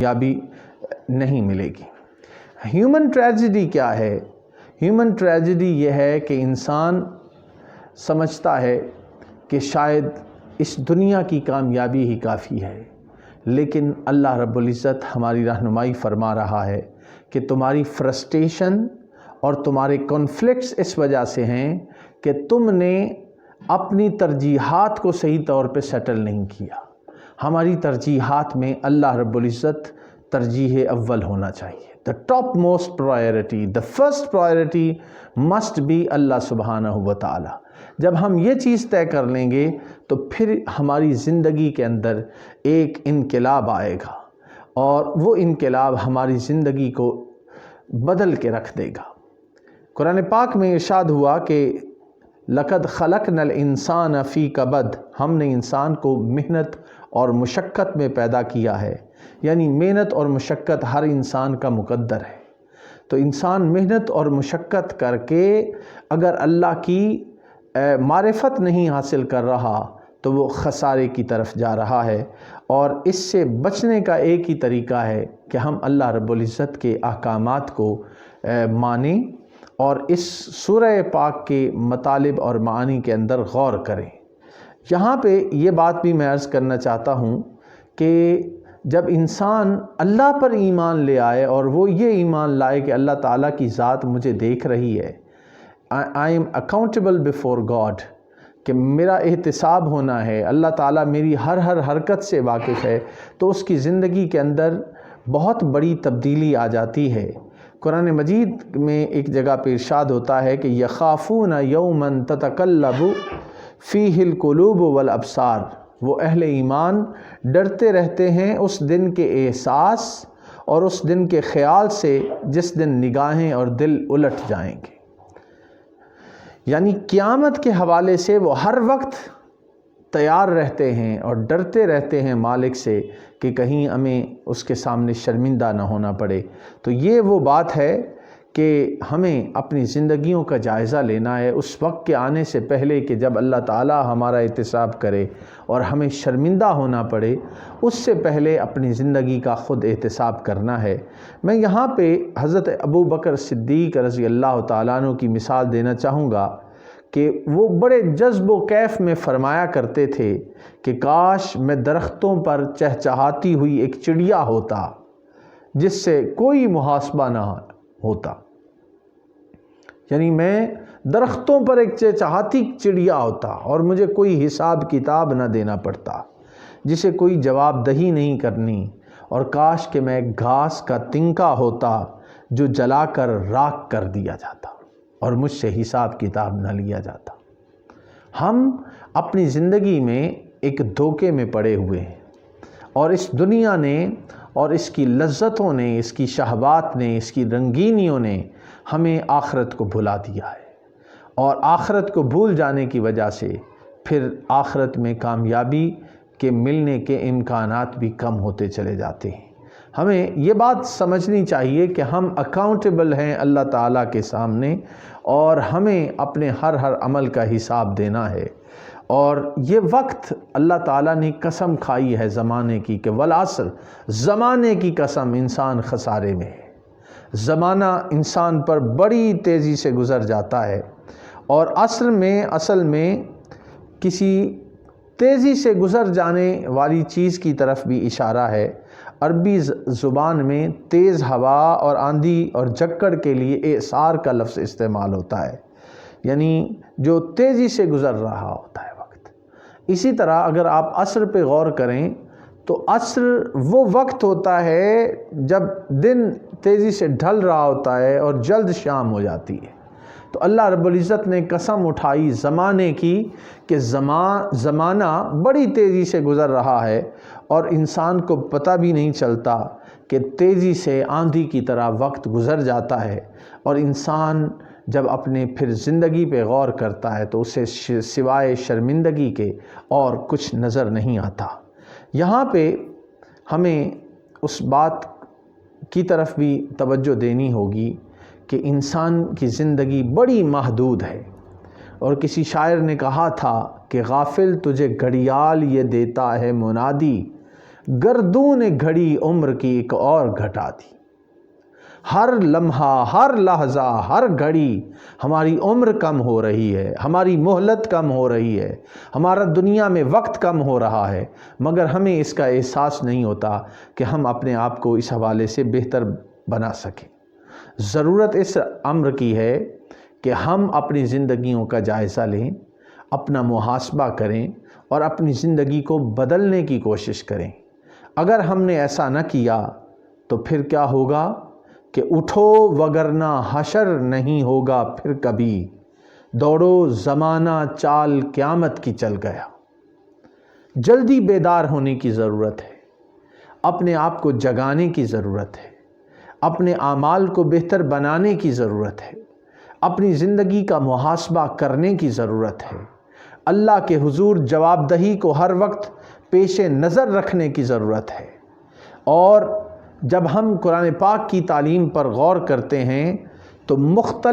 کامیابی نہیں ملے گی۔ ہیومن ٹریجڈی کیا ہے؟ ہیومن ٹریجڈی یہ ہے کہ انسان سمجھتا ہے کہ شاید اس دنیا کی کامیابی ہی کافی ہے، لیکن اللہ رب العزت ہماری رہنمائی فرما رہا ہے کہ تمہاری فرسٹریشن اور تمہارے کنفلکٹس اس وجہ سے ہیں کہ تم نے اپنی ترجیحات کو صحیح طور پہ سیٹل نہیں کیا۔ ہماری ترجیحات میں اللہ رب العزت ترجیح اول ہونا چاہیے۔ The top most priority, the first priority must be اللہ سبحانہ و تعالی۔ جب ہم یہ چیز طے کر لیں گے تو پھر ہماری زندگی کے اندر ایک انقلاب آئے گا، اور وہ انقلاب ہماری زندگی کو بدل کے رکھ دے گا۔ قرآن پاک میں ارشاد ہوا کہ لَقَدْ خَلَقْنَا الْإِنسَانَ فِي كَبَدٍ، ہم نے انسان کو محنت اور مشقت میں پیدا کیا ہے، یعنی محنت اور مشقت ہر انسان کا مقدر ہے۔ تو انسان محنت اور مشقت کر کے اگر اللہ کی معرفت نہیں حاصل کر رہا تو وہ خسارے کی طرف جا رہا ہے، اور اس سے بچنے کا ایک ہی طریقہ ہے کہ ہم اللہ رب العزت کے احکامات کو مانیں اور اس سورہ پاک کے مطالب اور معانی کے اندر غور کریں۔ یہاں پہ یہ بات بھی میں عرض کرنا چاہتا ہوں کہ جب انسان اللہ پر ایمان لے آئے اور وہ یہ ایمان لائے کہ اللہ تعالیٰ کی ذات مجھے دیکھ رہی ہے، I am accountable before God، کہ میرا احتساب ہونا ہے، اللہ تعالیٰ میری ہر حرکت سے واقف ہے، تو اس کی زندگی کے اندر بہت بڑی تبدیلی آ جاتی ہے۔ قرآن مجید میں ایک جگہ پہ ارشاد ہوتا ہے کہ يَخَافُونَ يَوْمًا تَتَقَلَّبُ فِيهِ الْقُلُوبُ وَالْأَبْصَارُ، وہ اہل ایمان ڈرتے رہتے ہیں اس دن کے احساس اور اس دن کے خیال سے جس دن نگاہیں اور دل الٹ جائیں گے۔ یعنی قیامت کے حوالے سے وہ ہر وقت تیار رہتے ہیں اور ڈرتے رہتے ہیں مالک سے کہ کہیں ہمیں اس کے سامنے شرمندہ نہ ہونا پڑے۔ تو یہ وہ بات ہے کہ ہمیں اپنی زندگیوں کا جائزہ لینا ہے اس وقت کے آنے سے پہلے کہ جب اللہ تعالیٰ ہمارا احتساب کرے اور ہمیں شرمندہ ہونا پڑے، اس سے پہلے اپنی زندگی کا خود احتساب کرنا ہے۔ میں یہاں پہ حضرت ابو بکر صدیق رضی اللہ تعالیٰ عنہ کی مثال دینا چاہوں گا کہ وہ بڑے جذب و کیف میں فرمایا کرتے تھے کہ کاش میں درختوں پر چہچہاتی ہوئی ایک چڑیا ہوتا جس سے کوئی محاسبہ نہ ہوتا، یعنی میں درختوں پر ایک چہچہاتی چڑیا ہوتا اور مجھے کوئی حساب کتاب نہ دینا پڑتا، جسے کوئی جواب دہی نہیں کرنی، اور کاش کہ میں ایک گھاس کا تنکا ہوتا جو جلا کر راکھ کر دیا جاتا اور مجھ سے حساب کتاب نہ لیا جاتا۔ ہم اپنی زندگی میں ایک دھوکے میں پڑے ہوئے ہیں، اور اس دنیا نے اور اس کی لذتوں نے، اس کی شہوات نے، اس کی رنگینیوں نے ہمیں آخرت کو بھلا دیا ہے، اور آخرت کو بھول جانے کی وجہ سے پھر آخرت میں کامیابی کے ملنے کے امکانات بھی کم ہوتے چلے جاتے ہیں۔ ہمیں یہ بات سمجھنی چاہیے کہ ہم اکاؤنٹیبل ہیں اللہ تعالیٰ کے سامنے، اور ہمیں اپنے ہر عمل کا حساب دینا ہے۔ اور یہ وقت اللہ تعالیٰ نے قسم کھائی ہے زمانے کی کہ والعصر، زمانے کی قسم، انسان خسارے میں ہے۔ زمانہ انسان پر بڑی تیزی سے گزر جاتا ہے، اور عصر میں اصل میں کسی تیزی سے گزر جانے والی چیز کی طرف بھی اشارہ ہے۔ عربی زبان میں تیز ہوا اور آندھی اور جھکڑ کے لیے اعصار کا لفظ استعمال ہوتا ہے، یعنی جو تیزی سے گزر رہا ہوتا ہے وقت۔ اسی طرح اگر آپ عصر پہ غور کریں تو عصر وہ وقت ہوتا ہے جب دن تیزی سے ڈھل رہا ہوتا ہے اور جلد شام ہو جاتی ہے۔ تو اللہ رب العزت نے قسم اٹھائی زمانے کی کہ زمانہ بڑی تیزی سے گزر رہا ہے، اور انسان کو پتہ بھی نہیں چلتا کہ تیزی سے آندھی کی طرح وقت گزر جاتا ہے، اور انسان جب اپنے پھر زندگی پہ غور کرتا ہے تو اسے سوائے شرمندگی کے اور کچھ نظر نہیں آتا۔ یہاں پہ ہمیں اس بات کی طرف بھی توجہ دینی ہوگی کہ انسان کی زندگی بڑی محدود ہے، اور کسی شاعر نے کہا تھا کہ غافل تجھے گھڑیال یہ دیتا ہے منادی، گردوں نے گھڑی عمر کی ایک اور گھٹا دی۔ ہر لمحہ، ہر لحظہ، ہر گھڑی ہماری عمر کم ہو رہی ہے، ہماری مہلت کم ہو رہی ہے، ہمارا دنیا میں وقت کم ہو رہا ہے، مگر ہمیں اس کا احساس نہیں ہوتا کہ ہم اپنے آپ کو اس حوالے سے بہتر بنا سکیں۔ ضرورت اس امر کی ہے کہ ہم اپنی زندگیوں کا جائزہ لیں، اپنا محاسبہ کریں اور اپنی زندگی کو بدلنے کی کوشش کریں۔ اگر ہم نے ایسا نہ کیا تو پھر کیا ہوگا کہ اٹھو وگرنہ حشر نہیں ہوگا پھر کبھی، دوڑو زمانہ چال قیامت کی چل گیا۔ جلدی بیدار ہونے کی ضرورت ہے، اپنے آپ کو جگانے کی ضرورت ہے، اپنے اعمال کو بہتر بنانے کی ضرورت ہے، اپنی زندگی کا محاسبہ کرنے کی ضرورت ہے، اللہ کے حضور جواب دہی کو ہر وقت پیش نظر رکھنے کی ضرورت ہے۔ اور جب ہم قرآن پاک کی تعلیم پر غور کرتے ہیں تو مختلف